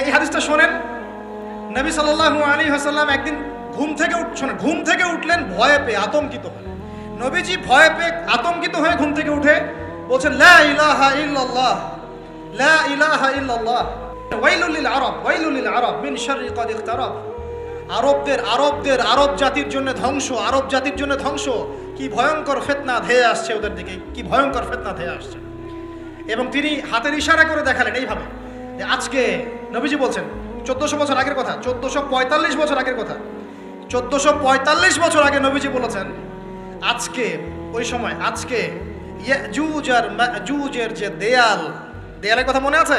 এই হাদিসটা শোনেন। নবী সাল্লাল্লাহু আলাইহি ওয়াসাল্লাম একদিন ঘুম থেকে উঠলেন ভয়ে পেয়ে, আতঙ্কিত হয়ে। নবীজি ভয়ে পেয়ে আতঙ্কিত হয়ে ঘুম থেকে উঠে বলছেন, লা ইলাহা ইল্লাল্লাহ, লা ইলাহা ইল্লাল্লাহ, ওয়াইলুল লিল আরব, ওয়াইলুল লিল আরব মিন শাররি ক্বাদ ইখতারাব। আরব জাতির জন্য ধ্বংস, আরব জাতির জন্য ধ্বংস। কি ভয়ঙ্কর ফিতনা ধেয়ে আসছে ওদের দিকে, কি ভয়ঙ্কর ফিতনা ধেয়ে আসছে। এবং তিনি হাতের ইশারা করে দেখালেন এইভাবে যে আজকে, নবীজি বলছেন 1400 বছর আগের কথা, 1445 বছর আগের কথা, 1445 বছর আগে নবীজি বলেছেন আজকে, ওই সময় আজকে ইয়াজুজ আর মাজুজের যে দেয়ালের কথা মনে আছে?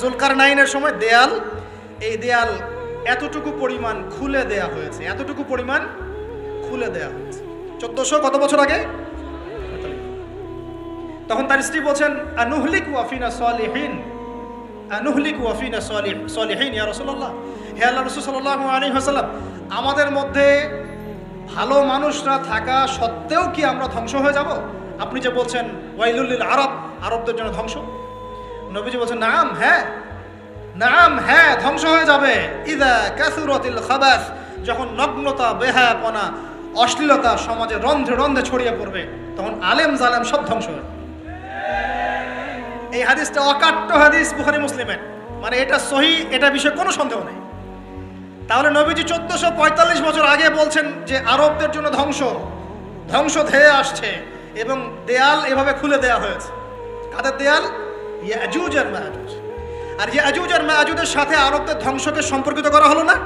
জুলকারনাইনের সময় দেয়াল, এই দেয়াল এতটুকু পরিমাণ খুলে দেয়া হয়েছে, এতটুকু পরিমাণ খুলে দেয়া হয়েছে 1400 কত বছর আগে। তখন তার স্ত্রী বলছেন, আনুহলিকু আফিনা সালিহিন, আনুহলিকু আফিনা সালিহিন ইয়া রাসূলুল্লাহ, হে আল্লাহর রাসূল সাল্লাল্লাহু আলাইহি ওয়াসাল্লাম, আমাদের মধ্যে ভালো মানুষরা থাকা সত্ত্বেও কি আমরা ধ্বংস হয়ে যাব? আপনি যে বলছেন ওয়াইলুল লিল আরব, আরবদের জন্য ধ্বংস। নবীজি বলছেন, নাম হ্যাঁ, নাম হ্যাঁ, ধ্বংস হয়ে যাবে। ইযা কাসুরাতিল খাবাস, যখন নগ্নতা, বেহায়াপনা, অশ্লীলতা সমাজে রন্ধ্রে রন্ধ্রে ছড়িয়ে পড়বে, তখন আলেম জালেম সব ধ্বংস হবে। এই হাদিসটা অকাট্য হাদিস বুখারী মুসলিমের, মানে এটা সহিহ, এটা বিষয়ে কোনো সন্দেহ নেই। তাহলে নবীজি 1445 বছর আগে বলছেন যে আরবদের জন্য ধ্বংস ধেয়ে আসছে, এবং দেয়াল এভাবে খুলে দেয়া হয়েছে। কাদের দেয়াল? ইয়াজুজ আর মাজুজ। আর ইয়াজুজ আর মাজুজের সাথে আরবদের ধ্বংসকে সম্পর্কিত করা হলো না?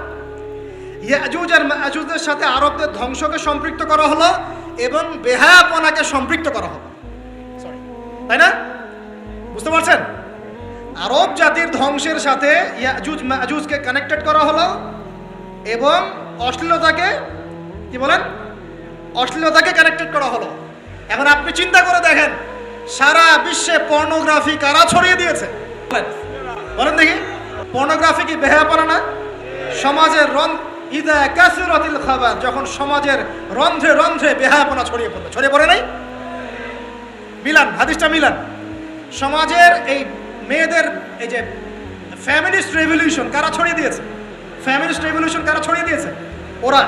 ইয়াজুজ আর মাজুজের সাথে আরবদের ধ্বংসকে সম্পৃক্ত করা হলো এবং বেহায়াপনাকে সম্পৃক্ত করা হলো, তাই না? বুঝতে পারছেন? আরব জাতির ধ্বংসের সাথে ইয়াজুজ মাজুজকে কানেক্টেড করা হলো এবং অশ্লীলতাকে, কি বলেন, অশ্লীলতাকে কানেক্টেড করা হলো। এখন আপনি চিন্তা করে দেখেন, সারা বিশ্বে পর্নোগ্রাফি কারা ছড়িয়ে দিয়েছে? বলেন দেখি, পর্নোগ্রাফি কি বেহায়াপনা না? সমাজের ইদা কাসুরাতিল খাবাস, যখন সমাজের রন্ধ্রে রন্ধ্রে বেহায়াপনা ছড়িয়ে পড়ে নাই? মিলান, হাদিসটা মিলান। সমাজের এই মেয়েদের, এই যে ফ্যামিলিস্ট রেভলিউশন কারা ছড়িয়ে দিয়েছে? ফ্যামিলিস্ট রেভলিউশন কারা ছড়িয়ে দিয়েছে? ওরা।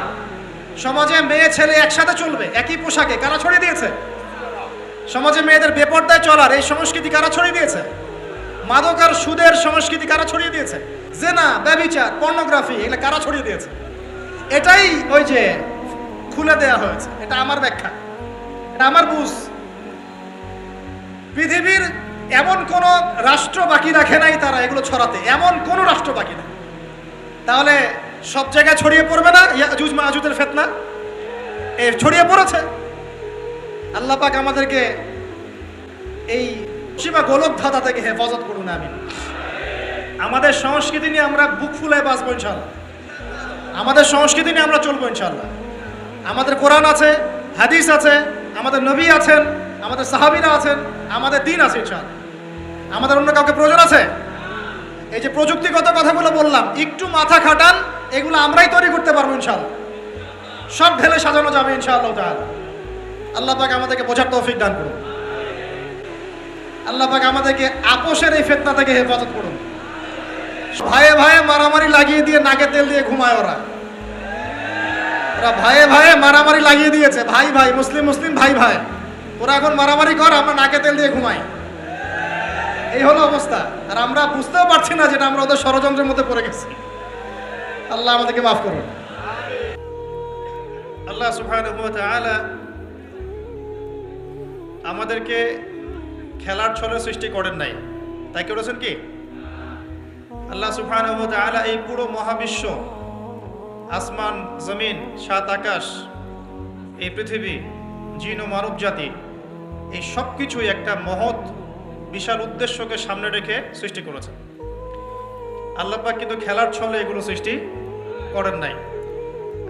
সমাজে মেয়ে ছেলে একসাথে চলবে একই পোশাকে, কারা ছড়িয়ে দিয়েছে? সমাজে মেয়েদের বেপর্দায় চলার এই সংস্কৃতি কারা ছড়িয়ে দিয়েছে? মাদক আর সুদের সংস্কৃতি কারা ছড়িয়ে দিয়েছে? জেনা, ব্যভিচার, পর্নোগ্রাফি, এগুলো কারা ছড়িয়ে দিয়েছে? এটাই ওই যে খুলে দেয়া হয়েছে। এটা আমার ব্যাখ্যা, এটা আমার বুঝ। পৃথিবীর এমন কোন রাষ্ট্র বাকি রাখে নাই তারা এগুলো ছড়াতে, এমন কোন রাষ্ট্র বাকি নেই। তাহলে সব জায়গায় ছড়িয়ে পড়বে না ইয়াজুজ মাজুজের ফিতনা? ছড়িয়ে পড়েছে। আল্লাহ পাক আমাদেরকে এই সীমা গোলক ধাঁধা থেকে হেফাজত করুন, আমিন। আমাদের সংস্কৃতি নিয়ে আমরা বুক ফুলে বাঁচবো ইনশাআল্লাহ, আমাদের সংস্কৃতি নিয়ে আমরা চলবো ইনশাআল্লাহ। আমাদের কোরআন আছে, হাদিস আছে, আমাদের নবী আছেন, আমাদের সাহাবীরা আছেন, আমাদের দ্বীন আছে ইনশাআল্লাহ। আমাদের অন্য কাউকে প্রয়োজন আছে? এই যে প্রযুক্তিগত কথাগুলো বললাম, একটু মাথা খাটান, এগুলো আমরাই তৈরি করতে পারবো ইনশাআল্লাহ। সব ঢেলে সাজানো যাবে ইনশাআল্লাহ তাআলা। আল্লাহ পাক আমাদেরকে বোঝার তৌফিক দান করুন। আল্লাহ পাক আমাদেরকে আপোষের এই ফিতনা থেকে হেফাজত করুন। ভাইয়ে ভাইয়ে মারামারি লাগিয়ে দিয়ে নাকে তেল দিয়ে ঘুমায় ওরা ভাইয়ে ভাইয়ে মারামারি লাগিয়ে দিয়েছে, ভাই ভাই, মুসলিম মুসলিম, ভাই ভাই, ওরা এখন মারামারি কর, আমরা নাকে তেল দিয়ে ঘুমাই। এই হলো অবস্থা। আর আমরা বুঝতেও পারছি না যেটা আমরা ওদের ষড়যন্ত্রের মধ্যে পড়ে গেছি। আল্লাহ আমাদেরকে মাফ করুন। আল্লাহ সুবহানাহু ওয়া তাআলা আমাদেরকে খেলার ছলে সৃষ্টি করেন নাই, তাই করেছেন কি? আল্লাহ সুবহানাহু ওয়া তাআলা এই পুরো মহাবিশ্ব, আসমান জমিন, সাত আকাশ, এই পৃথিবী, জিন ও মানব জাতি, এই সব কিছুই একটা মহৎ বিশাল উদ্দেশ্যকে সামনে রেখে সৃষ্টি করেছেন। আল্লাহ পাক কিন্তু খেলার ছলে এগুলো সৃষ্টি করেন নাই।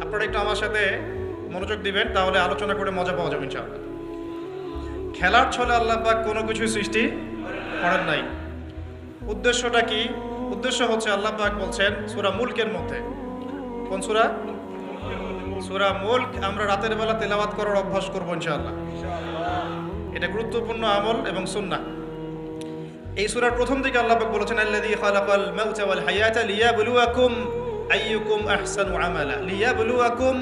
আপনারা একটু আমার সাথে মনোযোগ দিবেন, তাহলে আলোচনা করে মজা পাওয়া যাবে ইনশাআল্লাহ। খেলার ছলে আল্লাহ পাক কোনো কিছু সৃষ্টি করেন নাই। উদ্দেশ্যটা কি? উদ্দেশ্য হচ্ছে, আল্লাহ পাক বলছেন সূরা মুলকের মধ্যে, কোন সূরা? সূরা মুলক। আমরা রাতের বেলা তেলাওয়াত করার অভ্যাস করবো ইনশাআল্লাহ। এটা গুরুত্বপূর্ণ আমল এবং সুন্নাহ। এই সূরার প্রথম দিকে আল্লাহ পাক বলেছেন আল্লাযী খালাকাল মাউতা ওয়াল হায়াতা লিয়াবলুয়াকুম আইয়ুকুম আহসানু আমালা, লিয়াবলুয়াকুম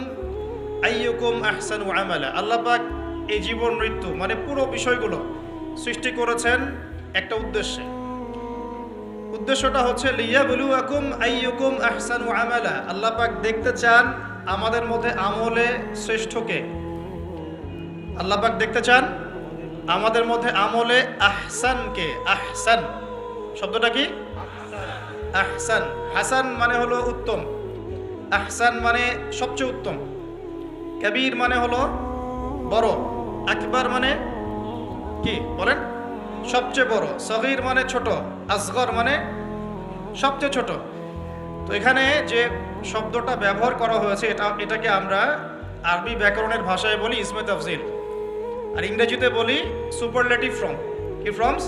আইয়ুকুম আহসানু আমালা। আল্লাহ পাক এই জীবন মৃত্যু মানে পুরো বিষয়গুলো সৃষ্টি করেছেন একটা উদ্দেশ্যে। উদ্দেশ্যটা হচ্ছে লিয়াবলুয়াকুম আইয়ুকুম আহসানু আমালা। আল্লাহ পাক দেখতে চান আমাদের মধ্যে আমলে শ্রেষ্ঠকে। আল্লাহ পাক দেখতে চান আমাদের মধ্যে আমলে আহসানকে। আহসান শব্দটা কি? আহসান। হাসান মানে হলো উত্তম, আহসান মানে সবচেয়ে উত্তম, কবির মানে হলো বড়, আকবার মানে কি বলেন? সবচেয়ে বড়, সগীর মানে ছোট, আসগর মানে সবচেয়ে ছোট। তো এখানে যে শব্দটা ব্যবহার করা হয়েছে এটাকে আমরা আরবি ব্যাকরণের ভাষায় বলি ইসমে তাফজিল, আর ইংরেজিতে বলি সুপারলেটিভ ফর্ম। কি ফর্মস?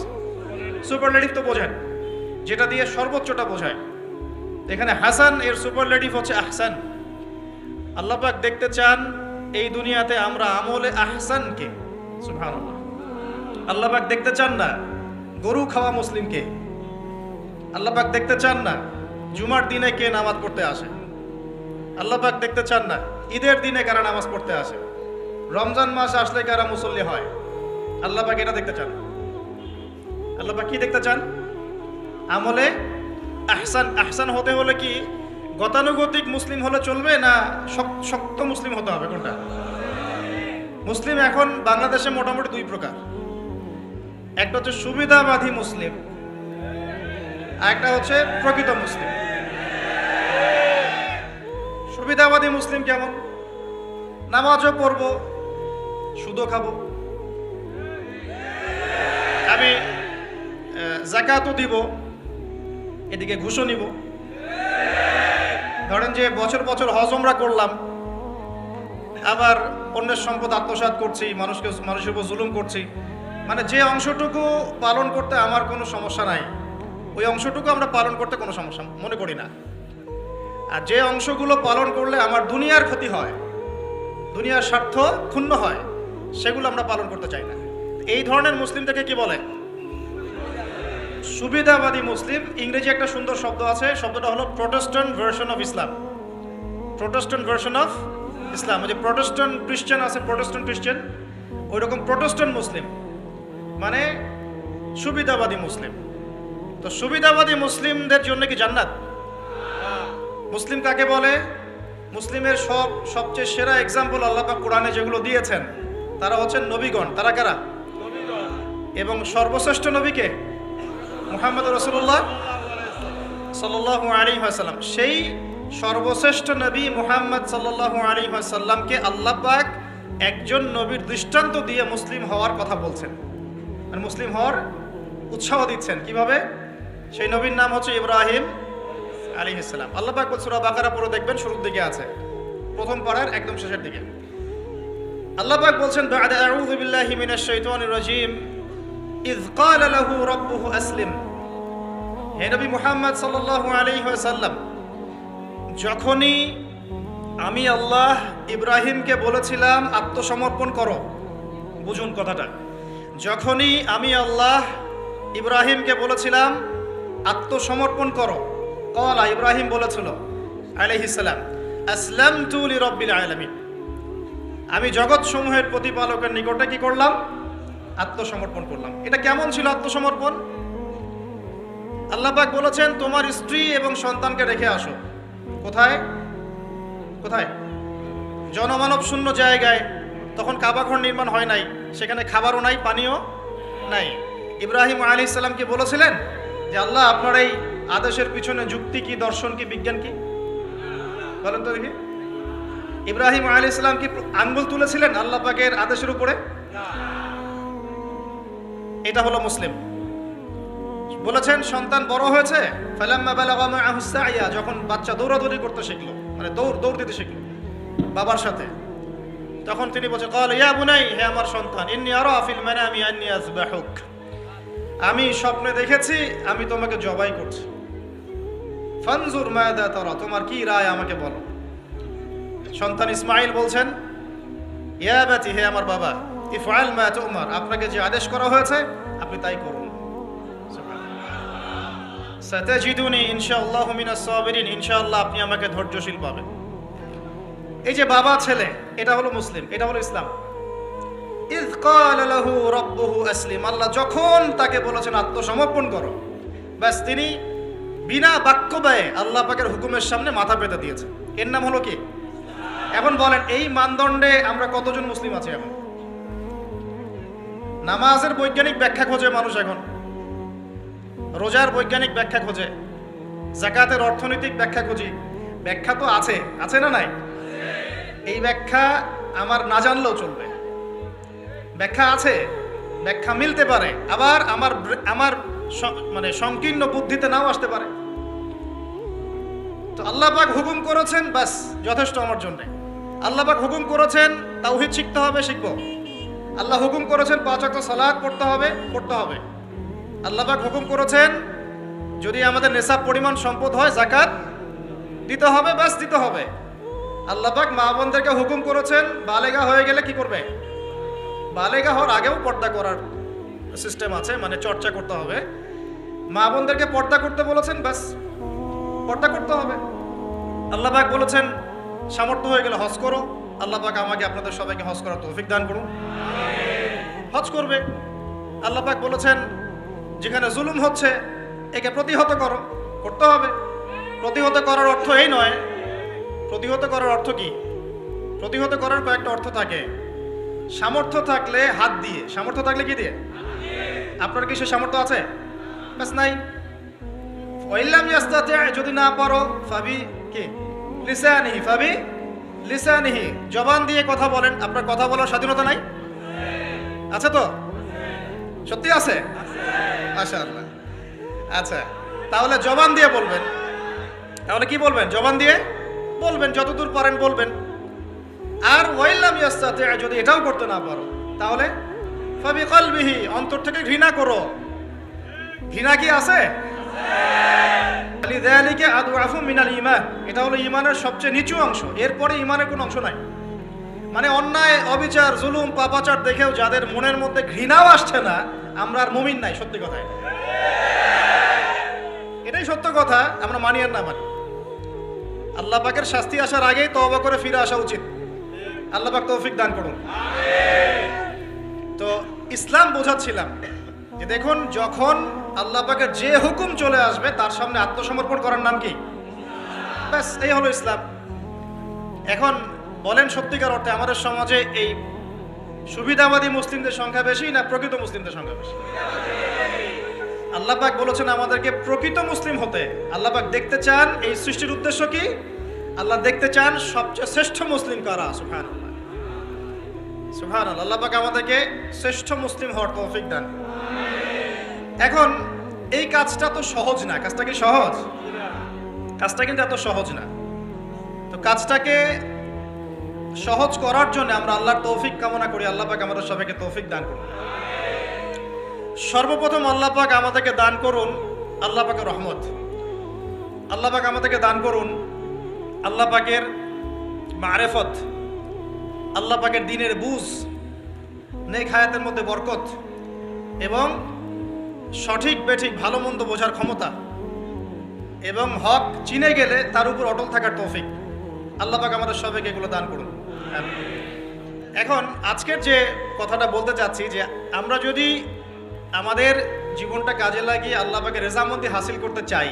সুপারলেটিভ তো বোঝেন, যেটা দিয়ে সর্বোচ্চটা বোঝায়। এখানে হাসান এর সুপারলেটিভ হচ্ছে আহসান। আল্লাহ পাক দেখতে চান এই দুনিয়াতে আমরা আমলে আহসানকে। সুবহানাল্লাহ। আল্লাহ পাক দেখতে চান না গরু খাওয়া মুসলিমকে। আল্লাহ পাক দেখতে চান না জুমার দিনে কে নামাজ পড়তে আসে। আল্লাহ পাক দেখতে চান না ঈদের দিনে কারা নামাজ পড়তে আসে, রমজান মাস আসলে কারা মুসল্লি হয়। আল্লাহ পাক এটা দেখতে চান। আল্লাহ পাক কি দেখতে চান? আমলে আহসান। আহসান হতে হলে কি গতানুগতিক মুসলিম হলে চলবে না শক্ত মুসলিম হতে হবে? কোনটা? মুসলিম এখন বাংলাদেশে মোটামুটি দুই প্রকার। একটা হচ্ছে সুবিধাবাদী মুসলিম, আর একটা হচ্ছে প্রকৃত মুসলিম। সুবিধাবাদী মুসলিম কেমন? নামাজও পড়বো, সুদও খাবো, আমি যাকাতও দিব, এদিকে ঘুষও নিব। ধরেন যে বছর বছর হজ ওমরা করলাম, আবার অন্যের সম্পদ আত্মসাৎ করছি, মানুষের উপর জুলুম করছি। মানে যে অংশটুকু পালন করতে আমার কোনো সমস্যা নাই, ওই অংশটুকু আমরা পালন করতে কোনো সমস্যা মনে করি না। আর যে অংশগুলো পালন করলে আমার দুনিয়ার ক্ষতি হয়, দুনিয়ার স্বার্থ ক্ষুণ্ণ হয়, সেগুলো আমরা পালন করতে চাই না। এই ধরনের মুসলিমটাকে কি বলে? সুবিধাবাদী মুসলিম। ইংরেজি একটা সুন্দর শব্দ আছে, শব্দটা হলো Protestant version of Islam. Protestant version of Islam. ওই যে প্রোটেস্ট্যান্ট খ্রিস্টান আছে, প্রোটেস্ট্যান্ট খ্রিস্টান, ওই রকম প্রোটেস্ট্যান্ট মুসলিম মানে সুবিধাবাদী মুসলিম। তো সুবিধাবাদী মুসলিমদের জন্য কি জান্নাত? মুসলিম কাকে বলে? মুসলিমের সবচেয়ে সেরা এক্সাম্পল আল্লাহ পাক কোরআনে যেগুলো দিয়েছেন তারা হচ্ছেন নবীগণ। তারা কারা? এবং সর্বশ্রেষ্ঠ নবীকে মুহাম্মদ রাসূলুল্লাহ সাল্লাল্লাহু আলাইহি ওয়াসাল্লাম। সেই সর্বশ্রেষ্ঠ নবী মুহাম্মদ সাল্লাল্লাহু আলাইহি ওয়াসাল্লামকে আল্লাহ পাক একজন নবীর দৃষ্টান্ত দিয়ে মুসলিম হওয়ার কথা বলছেন, আর মুসলিম হওয়ার উৎসাহ দিচ্ছেন। কিভাবে? সেই নবীর নাম হচ্ছে ইব্রাহিম আলাইহিস সালাম। আল্লাহ পাক সূরা বাকারা পড়ে দেখবেন, শুরুর দিকে আছে, প্রথম পারার একদম শেষের দিকে। আল্লাহ পাক বলছেন বা'দা আউযু বিল্লাহি মিনাশ শাইতানির রাজীম ইয ক্বালা লাহু রাব্বুহু আসলিম। হে নবী মুহাম্মদ সাল্লাল্লাহু আলাইহি ওয়াসাল্লাম, যখনই আমি আল্লাহ ইব্রাহিমকে বলেছিলাম আত্মসমর্পণ করো, বুঝুন কথাটা, যখনই আমি আল্লাহ ইব্রাহিমকে বলেছিলাম আত্মসমর্পণ করো, ক্বালা ইব্রাহিম বলেছিল আলাইহিস সালাম আসলামতু লিরাব্বিল আলামিন, আমি জগৎ সমূহের প্রতিপালকের নিকটে কি করলাম? আত্মসমর্পণ করলাম। এটা কেমন ছিল আত্মসমর্পণ? আল্লাহ পাক বলেছেন তোমার স্ত্রী এবং সন্তানকে রেখে আসো। কোথায়? কোথায়? জনমানব শূন্য জায়গায়। তখন কাবাঘর নির্মাণ হয় নাই, সেখানে খাবারও নাই, পানিও নাই। ইব্রাহিম আলাইহিস সালাম কি বলেছিলেন যে আল্লাহ আপনার এই আদেশের পিছনে যুক্তি কি, দর্শন কি, বিজ্ঞান কি? বলেন তো দেখি। ইব্রাহিম আলাইহিস সালাম কি আঙ্গুল তুলেছিলেন আল্লাহ পাকের আদেশের উপরে? এটা হলো মুসলিম। বলেছেন সন্তান বড় হয়েছে, ফালাম্মা বালাগা মাআহু সাইয়া, যখন বাচ্চা দৌড়াদৌড়ি করতে শিখলো, মানে দৌড় দিতে শিখলো বাবার সাথে, তখন তিনি বলছেন ক্বালা ইয়া বুনাই, হে আমার সন্তান, ইন্নী আরা ফিল মানামি আন্নী আযবাহুক, আমি স্বপ্নে দেখেছি আমি তোমাকে জবাই করছি। ফানজুর মাযা তারা, তোমার কি রায় আমাকে বলো। সন্তান ইসমাঈল বলছেন ইয়া বাতি, হে আমার বাবা, ইফআল মা তুমার, আপনাকে যে আদেশ করা হয়েছে আপনি তাই করুন। সাতাজিদুনি ইনশাআল্লাহু মিনাস সাবিরিন, ইনশাআল্লাহ আপনি আমাকে ধৈর্যশীল পাবেন। এই যে বাবা ছেলে, এটা হলো মুসলিম, এটা হলো ইসলাম। ইয ক্বালা লাহু রাব্বুহু আসলিম, আল্লাহ যখন তাকে বলেছেন আত্মসমর্পণ করো, ব্যাস তিনি বিনা বাক্য ব্যয়ে আল্লাহ পাকের হুকুমের সামনে মাথা পেতে দিয়েছে। এর নাম হলো কি? এখন বলেন, এই মানদণ্ডে আমরা কতজন মুসলিম আছি? এখন নামাজের বৈজ্ঞানিক ব্যাখ্যা খোঁজে মানুষ, এখন রোজার বৈজ্ঞানিক ব্যাখ্যা খোঁজে, যাকাতের অর্থনৈতিক ব্যাখ্যা খুঁজি। ব্যাখ্যা তো আছে, আছে না নাই? এই ব্যাখ্যা আমার না জানলেও চলবে। ব্যাখ্যা আছে, ব্যাখ্যা মিলতে পারে, আবার আমার মানে সংকীর্ণ বুদ্ধিতে নাও আসতে পারে। তো আল্লাহ পাক হুকুম করেছেন, বাস যথেষ্ট আমার জন্য। আল্লাহ পাক হুকুম করেছেন তাওহীদ শিখতে হবে, শিখবো। আল্লাহ হুকুম করেছেন 5 ওয়াক্ত সালাত পড়তে হবে, পড়তে হবে। আল্লাহ পাক হুকুম করেছেন যদি আমাদের নেশাব পরিমাণ সম্পদ হয় যাকাত দিতে হবে, বাস দিতে হবে। আল্লাহ পাক মা বোনদেরকে হুকুম করেছেন বালেগা হয়ে গেলে কি করবে? বালেগা হওয়ার আগেও পর্দা করার সিস্টেম আছে, মানে চর্চা করতে হবে। মা বোনদেরকে পর্দা করতে বলেছেন, বাস পর্দা করতে হবে। আল্লাহ পাক বলেছেন সামর্থ্য হয়ে গেলে হজ করো। আল্লাহ পাক আমাকে আপনাদের সবাইকে হজ করার তৌফিক দান করুন, হজ করবে। আল্লাহ পাক বলেছেন যেখানে জুলুম হচ্ছে একে প্রতিহত করো, করতে হবে। প্রতিহত করার অর্থ এই নয়। প্রতিহত করার অর্থ কি? প্রতিহত করার কয়েকটা অর্থ থাকে। সামর্থ্য থাকলে হাত দিয়ে, সামর্থ্য থাকলে কি দিয়ে? আপনার কি সে সামর্থ্য আছে? বাস নাই। ওয়াইল্লাম ইয়াস্তাতি, যদি না পারো ফাবি কি লিসানিহি, ফাবি লিসানিহি, জবান দিয়ে কথা বলেন। আপনার কথা বলার স্বাধীনতা নাই? আছে তো? সত্যি আছে? মাশাআল্লাহ। আচ্ছা, তাহলে জবান দিয়ে বলবেন। তাহলে কি বলবেন? জবান দিয়ে বলবেন, যতদূর পারেন বলবেন। আর ওয়াইল্লাম ইয়াস্তাতি, যদি এটাও করতে না পারো তাহলে ফাবি কলবিহি, অন্তর থেকে ঘৃণা করো। ঘৃণা কি আছে? লিযালিকা আদওয়াফু মিনাল ঈমান, এটা হলো ঈমানের সবচেয়ে নিচু অংশ। এরপরে ঈমানের কোনো অংশ নাই। মানে অন্যায়, অবিচার, জুলুম, পাপাচার দেখেও যাদের মনের মধ্যে ঘৃণাও আসছে না, আমরা আর মুমিন নাই। সত্যি কথা, এটাই সত্য কথা। আমরা মানি আর না মানি, আল্লাহ পাকের শাস্তি আসার আগেই তওবা করে ফিরে আসা উচিত। আল্লাহ পাক তৌফিক দান করুন। তো ইসলাম বোঝাচ্ছিলাম যে দেখুন, যখন আল্লাহ পাকের যে হুকুম চলে আসবে তার সামনে আত্মসমর্পণ করার নাম কি? ব্যাস এই হলো ইসলাম। এখন বলেন, সত্যিকার অর্থে আমাদের সমাজে এই সুবিধাবাদী মুসলিমদের সংখ্যা বেশি না প্রকৃত মুসলিমদের সংখ্যা বেশি? আল্লাহ পাক বলেছেন আমাদেরকে প্রকৃত মুসলিম হতে। আল্লাহ পাক দেখতে চান, এই সৃষ্টির উদ্দেশ্য কি? আল্লাহ দেখতে চান সবচেয়ে শ্রেষ্ঠ মুসলিম কারা। সুবহানাল্লাহ, সুবহানাল্লাহ। আল্লাহ পাক আমাদেরকে শ্রেষ্ঠ মুসলিম হওয়ার তৌফিক দান। এখন এই কাজটা তো সহজ না। কাজটা কি সহজ? কাজটা কিন্তু এত সহজ না। তো কাজটাকে সহজ করার জন্য আমরা আল্লাহর তৌফিক কামনা করি। আল্লাহ পাক আমাদের সবাইকে তৌফিক দান করুন। সর্বপ্রথম আল্লাহ পাক আমাদেরকে দান করুন আল্লাহ পাকের রহমত। আল্লাহ পাক আমাদেরকে দান করুন আল্লাহ পাকের মারেফত, আল্লাহ পাকের দ্বীনের বুঝ, নেক হায়াতের মধ্যে বরকত এবং সঠিক বেঠিক ভালো মন্দ বোঝার ক্ষমতা এবং হক চিনে গেলে তার উপর অটল থাকার তৌফিক। আল্লাহ পাক আমাদের সবাইকে এগুলো দান করুন। এখন আজকের যে কথাটা বলতে চাচ্ছি, যে আমরা যদি আমাদের জীবনটা কাজে লাগিয়ে আল্লাহ পাকের রেজামন্দি হাসিল করতে চাই,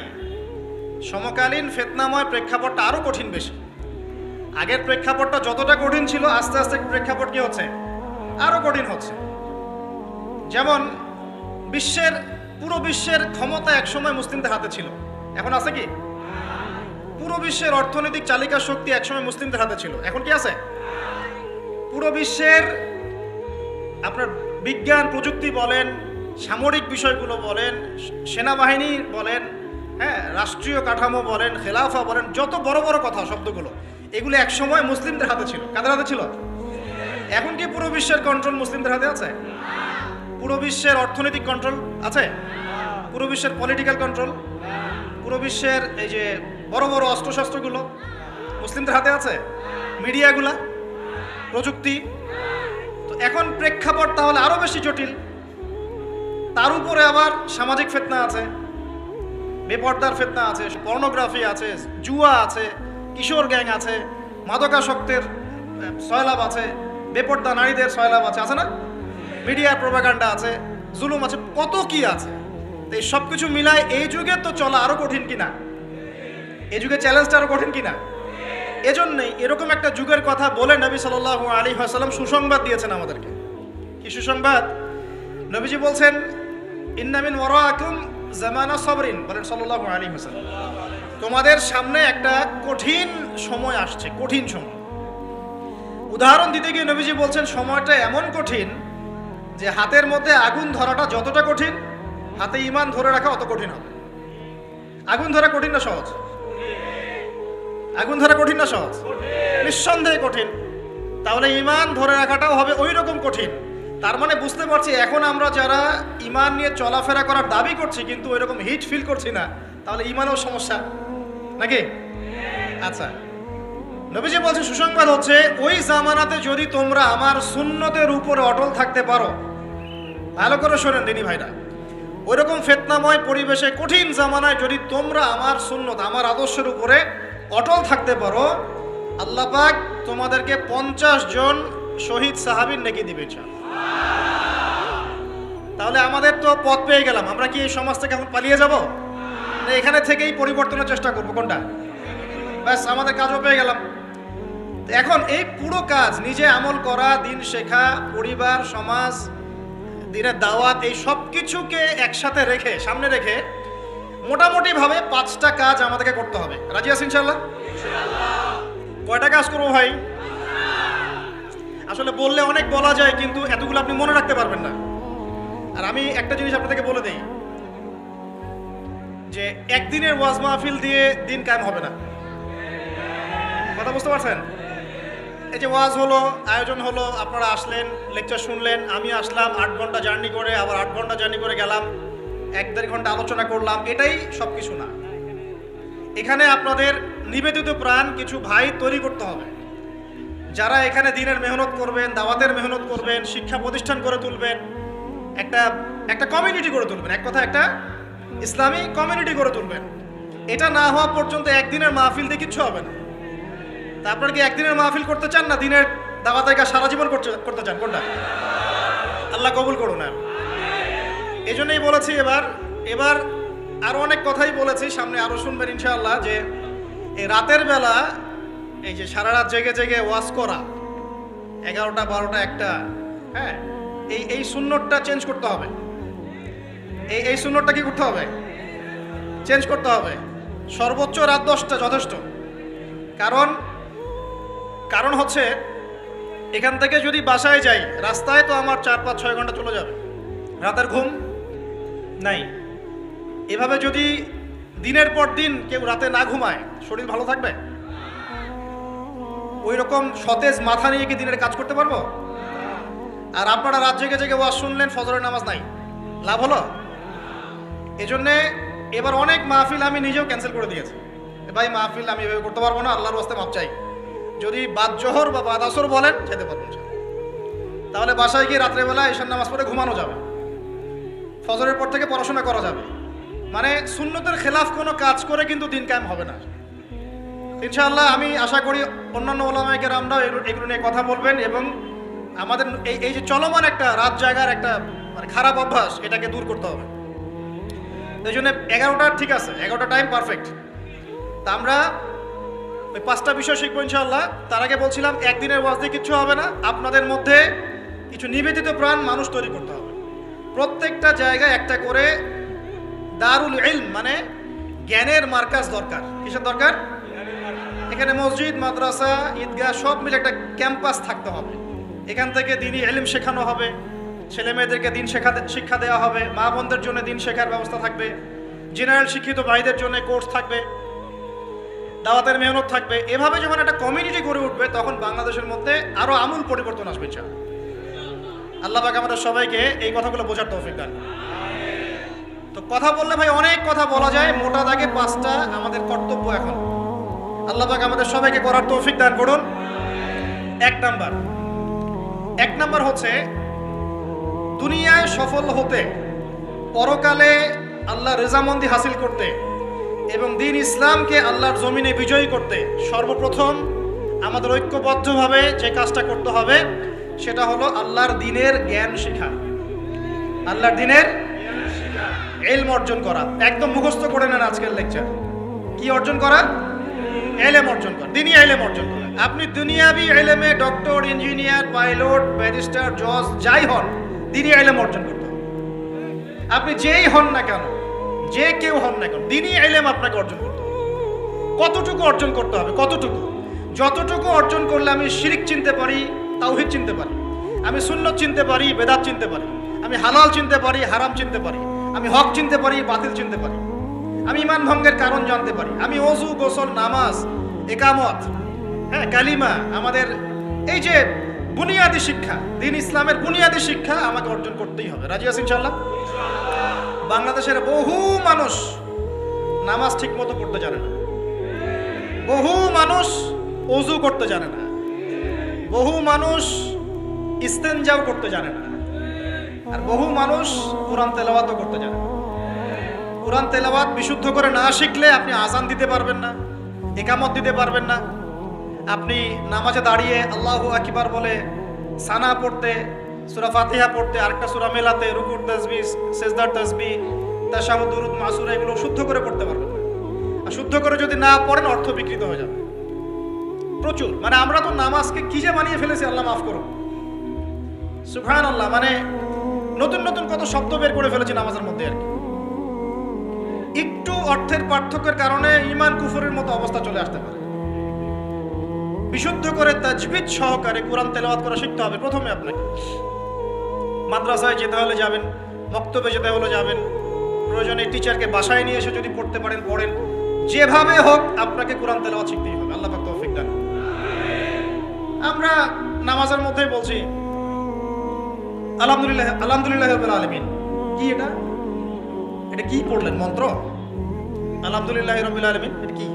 সমকালীন ফিতনাময় প্রেক্ষাপটটা আরও কঠিন বেশি। আগের প্রেক্ষাপটটা যতটা কঠিন ছিল, আস্তে আস্তে প্রেক্ষাপট কি হচ্ছে? আরও কঠিন হচ্ছে। যেমন পুরো বিশ্বের ক্ষমতা একসময় মুসলিমদের হাতে ছিল, এখন আছে কি? পুরো বিশ্বের অর্থনৈতিক চালিকা শক্তি একসময় মুসলিমদের হাতে ছিল, এখন কি আছে? পুরো বিশ্বের আপনার বিজ্ঞান প্রযুক্তি বলেন, সামরিক বিষয়গুলো বলেন, সেনাবাহিনী বলেন, হ্যাঁ, রাষ্ট্রীয় কাঠামো বলেন, খেলাফা বলেন, যত বড় বড় কথা শব্দগুলো, এগুলো একসময় মুসলিমদের হাতে ছিল। কাদের হাতে ছিল? এখন কি পুরো বিশ্বের কন্ট্রোল মুসলিমদের হাতে আছে? পুরো বিশ্বের অর্থনৈতিক কন্ট্রোল আছে? পুরো বিশ্বের পলিটিক্যাল কন্ট্রোল, পুরো বিশ্বের এই যে বড় বড় অস্ত্রশস্ত্রগুলো মুসলিমদের হাতে আছে? মিডিয়াগুলা, প্রযুক্তি। তো এখন প্রেক্ষাপট তাহলে আরো বেশি জটিল। তার উপরে আবার সামাজিক ফিতনা আছে, বেপর্দার ফিতনা আছে, পর্নোগ্রাফি আছে, জুয়া আছে, কিশোর গ্যাং আছে, মাদকাসক্তের সয়লাভ আছে, বেপর্দা নারীদের সয়লাভ আছে না, মিডিয়ার প্রোপাগান্ডা আছে, জুলুম আছে, কত কি আছে। তো এই সব কিছু মিলায় এই যুগে তো চলা আরো কঠিন কিনা, এই যুগে চ্যালেঞ্জটা আরো কঠিন কিনা। এজন্যই এরকম একটা যুগের কথা বলে নবী সাল্লাল্লাহু আলাইহি ওয়াসাল্লাম সুসংবাদ দিয়েছেন আমাদেরকে। কি সুসংবাদ? নবীজি বলছেন, ইন্না মিন ওয়ারাকুম জামানা সাবরিন, বলেন সাল্লাল্লাহু আলাইহি ওয়াসাল্লাম, তোমাদের সামনে একটা কঠিন সময় আসছে, কঠিন সময়। উদাহরণ দিতে গিয়ে নবীজি বলছেন সময়টা এমন কঠিন যে হাতের মধ্যে আগুন ধরাটা যতটা কঠিন, হাতে ঈমান ধরে রাখা অত কঠিন হবে। আগুন ধরা কঠিন না সহজ? আগুন ধরা কঠিন না সহজ? নিঃসন্দেহে কঠিন। তাহলে ঈমান ধরে রাখাটাও হবে ওই রকম কঠিন। তার মানে বুঝতে পারছি এখন আমরা যারা ঈমান নিয়ে চলাফেরা করার দাবি করছি কিন্তু ওই রকম হিট ফিল করছি না, তাহলে ঈমানেও সমস্যা নাকি? আচ্ছা, নবীজি বলছে সুসংবাদ হচ্ছে ওই জামানাতে যদি তোমরা আমার সুন্নতের উপরে অটল থাকতে পারো, ভালো করে শোনেন দিনী ভাইরা, ওই রকম ফিতনাময় পরিবেশে কঠিন জামানায় যদি তোমরা আমার সুন্নত, আমার আদর্শের উপরে অটল থাকতে পারো, আল্লাহ পাক তোমাদেরকে 50 জন শহীদ সাহাবীর নেকি দিবেন। তাহলে আমাদের তো পথ পেয়ে গেলাম। আমরা কি এই সমাজ থেকে এখন পালিয়ে যাব, না এখানে থেকেই পরিবর্তনের চেষ্টা করবো? কোনটা? ব্যাস, আমাদের কাজও পেয়ে গেলাম। এখন এই পুরো কাজ নিজে আমল করা, দিন শেখা, পরিবার, সমাজ, দিনের দাওয়াত, এই সব কিছুকে একসাথে রেখে, সামনে রেখে মোটামুটি ভাবে 5টা কাজ আমাদেরকে করতে হবে। রাজি আছেন ইনশাআল্লাহ? কয়টা কাজ করবো ভাই? আসলে বললে অনেক বলা যায়, কিন্তু এতগুলো আপনি মনে রাখতে পারবেন না। আর আমি একটা জিনিস আপনাদেরকে বলে দেই যে একদিনের ওয়াজ মাহফিল দিয়ে দিন কায়েম হবে না। কথা বুঝতে পারছেন? এই যে ওয়াজ হলো, আয়োজন হলো, আপনারা আসলেন, লেকচার শুনলেন, আমি আসলাম 8 ঘন্টা জার্নি করে, আবার 8 ঘন্টা জার্নি করে গেলাম, 1-1.5 ঘন্টা আলোচনা করলাম, এটাই সব কিছু না। এখানে আপনাদের নিবেদিত প্রাণ কিছু ভাই তৈরি করতে হবে, যারা এখানে দিনের মেহনত করবেন, দাওয়াতের মেহনত করবেন, শিক্ষা প্রতিষ্ঠান করে তুলবেন, একটা কমিউনিটি গড়ে তুলবেন। এক কথা, একটা ইসলামী কমিউনিটি গড়ে তুলবেন। এটা না হওয়া পর্যন্ত একদিনের মাহফিল দিয়ে কিচ্ছু হবে না। তা আপনারা কি একদিনের মাহফিল করতে চান, না দিনের দাওয়াতের কাজ সারা জীবন করতে চান? কোনটা? আল্লাহ কবুল করুন। এই জন্যই বলেছি এবার আরো অনেক কথাই বলেছি, সামনে আরো শুনবেন ইনশাআল্লাহ, যে এই রাতের বেলা এই যে সারা রাত জেগে জেগে ওয়াজ করা, 11টা 12টা 1টা, হ্যাঁ, এই সুন্নতটা চেঞ্জ করতে হবে। এই সুন্নতটা কি করতে হবে? চেঞ্জ করতে হবে। সর্বোচ্চ রাত 10টা যথেষ্ট। কারণ হচ্ছে এখান থেকে যদি বাসায় যাই, রাস্তায় তো আমার 4-5-6 ঘন্টা চলে যাবে, রাতের ঘুম নাই। এভাবে যদি দিনের পর দিন কেউ রাতে না ঘুমায়, শরীর ভালো থাকবে? ওই রকম সতেজ মাথা নিয়ে কি দিনের কাজ করতে পারবো? আর আপনারা রাত জেগে জেগে ওয়াজ শুনলেন, ফজরের নামাজ নাই, লাভ হলো? এজন্যে এবার অনেক মাহফিল আমি নিজেও ক্যান্সেল করে দিয়েছি। ভাই মাহফিল আমি এভাবে করতে পারবো না, আল্লাহর ওয়াস্তে মাপ চাই। যদি বাদ জোহর বা বাদ আসর বলেন, যেতে পারবেন। তাহলে বাসায় গিয়ে রাত্রেবেলা ঈশার নামাজ পড়ে ঘুমানো যাবে, ফজরের পর থেকে পড়াশোনা করা যাবে। মানে সুন্নতের খেলাফ কোনো কাজ করে কিন্তু দিন কায়েম হবে না ইনশাআল্লাহ। আমি আশা করি অন্যান্য ওলামায়ে কেরামরাও এগুলো নিয়ে কথা বলবেন, এবং আমাদের এই যে চলমান একটা রাত জায়গার একটা মানে খারাপ অভ্যাস, এটাকে দূর করতে হবে। এই জন্য 11টা ঠিক আছে, 11টা টাইম পারফেক্ট। তা আমরা ওই 5টা বিষয় শিখবো ইনশাআল্লাহ। তার আগে বলছিলাম একদিনের ওয়াজ দিয়ে কিচ্ছু হবে না, আপনাদের মধ্যে কিছু নিবেদিত প্রাণ মানুষ তৈরি করতে হবে। প্রত্যেকটা জায়গায় একটা করে দারুল ইলম মানে জ্ঞানের মার্কাজ দরকার। কিসের দরকার? এখানে মসজিদ, মাদ্রাসা, ঈদগাহ সব মিলে একটা ক্যাম্পাস থাকতে হবে। এখান থেকে দিনই ইলম শেখানো হবে, ছেলে মেয়েদেরকে দিন শিক্ষা দেওয়া হবে, মা বোনদের জন্য দিন শেখার ব্যবস্থা থাকবে, জেনারেল শিক্ষিত ভাইদের জন্য কোর্স থাকবে, দাওয়াতের মেহনত থাকবে। এভাবে যখন একটা কমিউনিটি গড়ে উঠবে, তখন বাংলাদেশের মধ্যে আরো আমূল পরিবর্তন আসবে ইনশাআল্লাহ। আল্লাহ পাক আমাদের সবাইকে এই কথাগুলো বোঝার তৌফিক দান। তো কথা বললে ভাই অনেক কথা বলা যায়, মোটা দাগে 5টা আমাদের কর্তব্য এখন আল্লাহ পাক আমাদের সবাইকে করার তৌফিক দান করুন। এক নাম্বার হচ্ছে দুনিয়ায় সফল হতে, পরকালে আল্লাহ রেজামন্দি হাসিল করতে এবং দিন ইসলামকে আল্লাহর জমিনে বিজয়ী করতে সর্বপ্রথম আমাদের ঐক্যবদ্ধভাবে যে কাজটা করতে হবে সেটা হলো আল্লাহর দ্বীনের জ্ঞান শেখা। আল্লাহর দ্বীনের ইলম অর্জন করা। একদম মুখস্থ করে নেন আজকের লেকচার। কি অর্জন করা? ইলম অর্জন করা, দ্বীনি ইলম অর্জন করা। আপনি দুনিয়াবি ইলমে ডক্টর, ইঞ্জিনিয়ার, পাইলট, ব্যারিস্টার, জজ যাই হন, দ্বীনি ইলম অর্জন করতে হবে। আপনি যেই হন না কেন, যে কেউ হন না কেন, দ্বীনি ইলম আপনাকে অর্জন করতে হবে। কতটুকু অর্জন করতে হবে? কতটুকু? যতটুকু অর্জন করলে আমি শিরিক চিনতে পারি, তাওহীদ চিনতে পারি, আমি সুন্নত চিনতে পারি, বেদাত চিনতে পারি, আমি হালাল চিনতে পারি, হারাম চিনতে পারি, আমি হক চিনতে পারি, বাতিল চিনতে পারি, আমি ঈমান ভঙ্গের কারণ জানতে পারি, আমি ওযু, গোসল, নামাজ, ইকামত, কালিমা, আমাদের এই যে বুনিয়াদী শিক্ষা, দ্বীন ইসলামের বুনিয়াদী শিক্ষা আমাকে অর্জন করতেই হবে। রাজি আছেন ইনশাআল্লাহ? বাংলাদেশের বহু মানুষ নামাজ ঠিক মতো পড়তে জানে না, বহু মানুষ ওযু করতে জানে না, বহু মানুষ ইস্তেনজাও করতে জানে না, আর বহু মানুষ কোরআন তেলাওয়াতও করতে জানে না। কোরআন তেলাওয়াত বিশুদ্ধ করে না শিখলে আপনি আযান দিতে পারবেন না, ইকামত দিতে পারবেন না। আপনি নামাজে দাঁড়িয়ে আল্লাহু আকবার বলে সানা পড়তে, সূরা ফাতিহা পড়তে, আরেকটা সূরা মেলাতে, রুকুর তাসবিহ, সিজদার তাসবিহ, তাশাহুদ, দুরুদ, মাসুরা এগুলো শুদ্ধ করে পড়তে পারবেন না। আর শুদ্ধ করে যদি না পড়েন অর্থ বিকৃত হয়ে যাবে প্রচুর। মানে আমরা তো নামাজকে কি যে বানিয়ে ফেলেছি, আল্লাহ মাফ করুন, সুবহানাল্লাহ। মানে নতুন নতুন কত শব্দ বের করে ফেলেছি নামাজের মধ্যে আর কি। একটু অর্থের পার্থক্যের কারণে ঈমান কুফরের মতো অবস্থা চলে আসতে পারে। বিশুদ্ধ করে তাজবিদ সহকারে কোরআন তেলাওয়াত করা শিখতে হবে প্রথমে আপনাকে। মাদ্রাসায় যেতে হলে যাবেন, মক্তবে যেতে হলে যাবেন, প্রয়োজনে টিচারকে বাসায় নিয়ে এসে যদি পড়তে পারেন পড়েন। যেভাবে হোক আপনাকে কোরআন তেলাওয়াত শিখতেই হবে। আল্লাহ পাক তৌফিক দান। আমরা নামাজের মধ্যেই বলছি আলহামদুলিল্লাহ, আলহামদুলিল্লাহি রাব্বিল আলামিন। কি এটা? এটা কি পড়লেন মন্ত্র? আলহামদুলিল্লাহি রাব্বিল আলামিন এটা কি?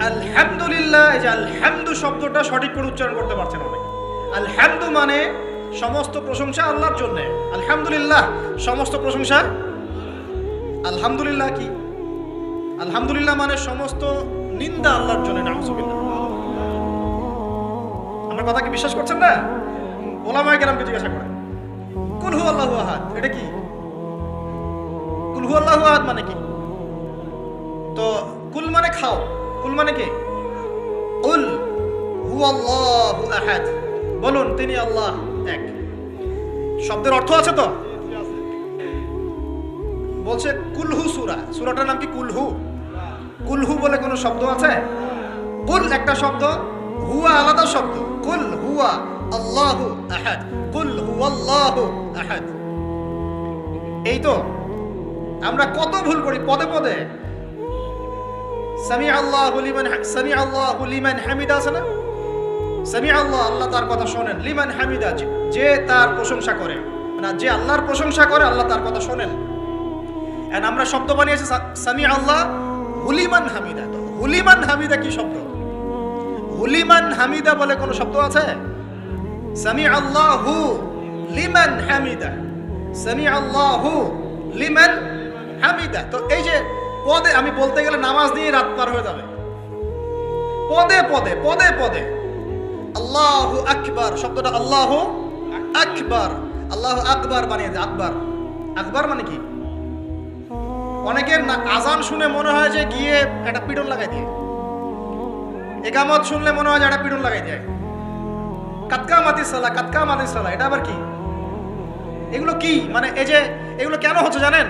আলহামদুলিল্লাহ। এই যে আলহামদু শব্দটা সঠিক করে উচ্চারণ করতে পারছেন অনেকে। আলহামদু মানে সমস্ত প্রশংসা আল্লাহর জন্য। আলহামদুলিল্লাহ সমস্ত প্রশংসা। আলহামদুলিল্লাহ কি? আলহামদুলিল্লাহ মানে সমস্ত নিন্দা আল্লাহর জন্য। নাউযুবিল্লাহ। আমার কথা কি বিশ্বাস করছেন না? ওলামায়ে কেরামকে জিজ্ঞাসা করেন। কুল হুয়াল্লাহু আহাদ এটা কি? কুল হুয়াল্লাহু আহাদ মানে কি? তো কুল মানে খাও, কুল মানে কি? কুল হুয়াল্লাহু আহাদ, বলুন তিনি আল্লাহ এক। শব্দের অর্থ আছে তো? বলছে কুলহু সূরা, সূরাটার নাম কি কুলহু? কুলহু বলে কোনো শব্দ আছে? কুল একটা শব্দ, হুয়া আলাদা শব্দ। কুল হুয়া আল্লাহু আহাদ, কুল হুয়াল্লাহু আহাদ। এই তো আমরা কত ভুল করি পদে পদে। সামি আল্লাহু লিমান হামিদা আছে না? সামি আল্লাহ, আল্লাহ তার কথা শোনেন। লিমান হামিদা, যে তার প্রশংসা করে, মানে যে আল্লাহর প্রশংসা করে আল্লাহ তার কথা শোনেন। এন্ড আমরা শব্দ বানিয়েছি সামি আল্লাহ হুলিমান হামিদা। তো হুলিমান হামিদা কি শব্দ? হুলিমান হামিদা বলে কোনো শব্দ আছে? সামি আল্লাহু লিমান হামিদা, সামি আল্লাহু লিমান হামিদা। তো এই যে পদে, আমি বলতে গেলে নামাজ নিয়ে রাত পার হয়ে যাবে। পদে পদে পদে পদে আল্লাহু আকবার শব্দটা আল্লাহু আকবার, আল্লাহু আকবার বানিয়ে দেয়। আকবার, আকবার মানে কি? অনেকের আজান শুনে মনে হয় যে গিয়ে একটা পিটন লাগাই দিয়ে, ইকামত শুনলে মনে হয় যে একটা পিটন লাগাই দেয়। কাতকা মাতি সালা, কাতকা মাতি সালা, এটা আবার কি? এগুলো কি? মানে এই যে এগুলো কেন হচ্ছে জানেন?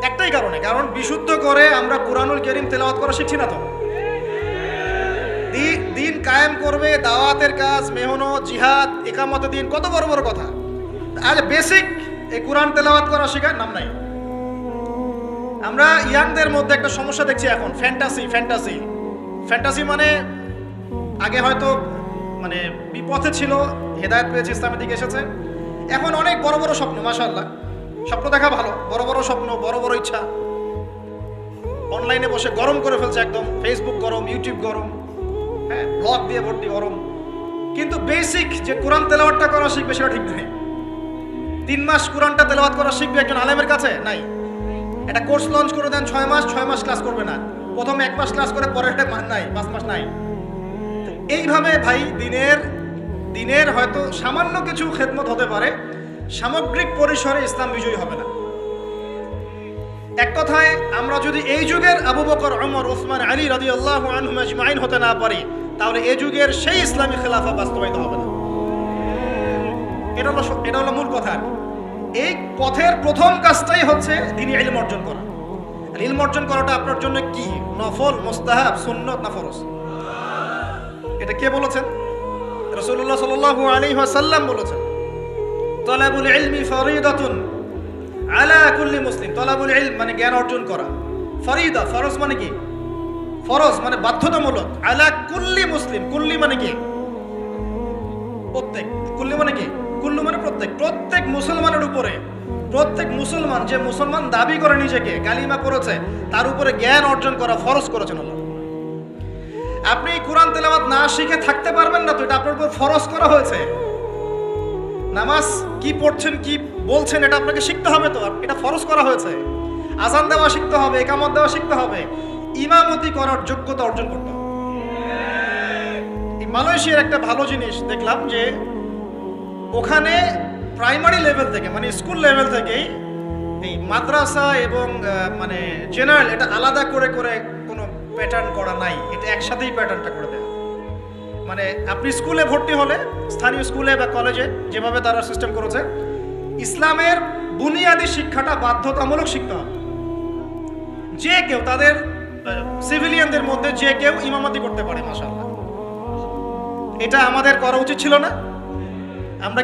একটাই কারণে, কারণ বিশুদ্ধ করে আমরা কুরআনুল কারীম তেলাওয়াত করা শিখছি না। তো দিন কায়েম করবে, দাওয়াতের কাজ, মেহনত, জিহাদ, ইকামতে দিন, কত বড় বড় কথা। আজ বেসিক এই কুরআন তেলাওয়াত করা শেখার নাম নাই। আমরা ইয়াংদের মধ্যে একটা সমস্যা দেখছি এখন, ফ্যান্টাসি। ফ্যান্টাসি ফ্যান্টাসি মানে আগে হয়তো মানে বিপথে ছিল, হেদায়েত পেয়েছে, ইসলামের দিকে এসেছে। এখন অনেক বড় বড় স্বপ্ন, মাশাআল্লাহ, স্বপ্ন দেখা ভালো, বড় বড় স্বপ্ন, বড় বড় ইচ্ছা। অনলাইনে বসে গরম করে ফেলছে একদম, ফেসবুক গরম, ইউটিউব গরম, হ্যাঁ, ব্লগ দিয়ে ভর্তি গরম। কিন্তু বেসিক যে কোরআন তেলাওয়াতটা করা শিখবে সেটা ঠিক নয়। 3 মাস কোরআনটা তেলাওয়াত করা শিখবে একজন আলেমের কাছে নাই। এটা কোর্স লঞ্চ করে দেন 6 মাস ক্লাস করবে না, প্রথমে 1 মাস ক্লাস করে পরে নাই 5 মাস নাই। এইভাবে ভাই দিনের হয়তো সামান্য কিছু খেদমত হতে পারে, সামগ্রিক পরিসরে ইসলাম বিজয়ী হবে না। এক কথায় আমরা যদি এই যুগের আবু বকর, ওমর, ওসমান, আলী রাদিয়াল্লাহু আনহুম আজমাইন হতে না পারি, তাহলে এই যুগের সেই ইসলামী খেলাফা বাস্তবায়িত হবে না। এটা হলো মূল কথা। এই পথের প্রথম কাজটাই হচ্ছে দ্বীনি ইলম অর্জন করা। আর ইলম অর্জন করাটা আপনার জন্য কি নফল, মুস্তাহাব, সুন্নত না ফরজ? এটা কে বলেছেন? রাসূলুল্লাহ সাল্লাল্লাহু আলাইহি ওয়াসাল্লাম বলেছেন, তালাবুল ইলমি ফরিদাতুন আলা কুল্লি মুসলিম। তালাবুল ইলম মানে জ্ঞান অর্জন করা, ফরিদা ফরজ মানে কি? ফরজ মানে বাধ্যতামূলক। আলা কুল্লি মুসলিম, কুল্লি মানে কি? প্রত্যেক। কুল্লি মানে কি? কুল্লু মানে প্রত্যেক মুসলমানের উপরে, প্রত্যেক মুসলমান যে মুসলমান দাবি করে নিজেকে, কালিমা পড়েছে, তার উপরে জ্ঞান অর্জন করা ফরজ করেছেন আল্লাহ। আপনি কোরআন তেলাওয়াত না শিখে থাকতে পারবেন না, তো এটা আপনার উপর ফরজ করা হয়েছে। নামাজ কি পড়ছেন, কি বলছেন, এটা আপনাকে শিখতে হবে, তো এটা ফরজ করা হয়েছে। আজান দেওয়া শিখতে হবে, ইকামত দেওয়া শিখতে হবে, ইমামতি করার যোগ্যতা অর্জন করতে হবে। মালয়েশিয়ার একটা ভালো জিনিস দেখলাম যে ওখানে প্রাইমারি লেভেল থেকে মানে স্কুল লেভেল থেকেই এই মাদ্রাসা এবং মানে জেনারেল এটা আলাদা করে করে কোনো প্যাটার্ন করা নাই, এটা একসাথেই প্যাটার্নটা করে দেয়। মানে আপনি স্কুলে ভর্তি হলে, স্থানীয় স্কুলে বা কলেজে যেভাবে তারা সিস্টেম করেছে, ইসলামের বুনিয়াদী শিক্ষাটা বাধ্যতামূলক শিখতে হবে। যে কেউ, তাদের সিভিলিয়ানদের মধ্যে যে কেউ ইমামতি করতে পারে, মাশাআল্লাহ। এটা আমাদের করা উচিত ছিল না? আমরা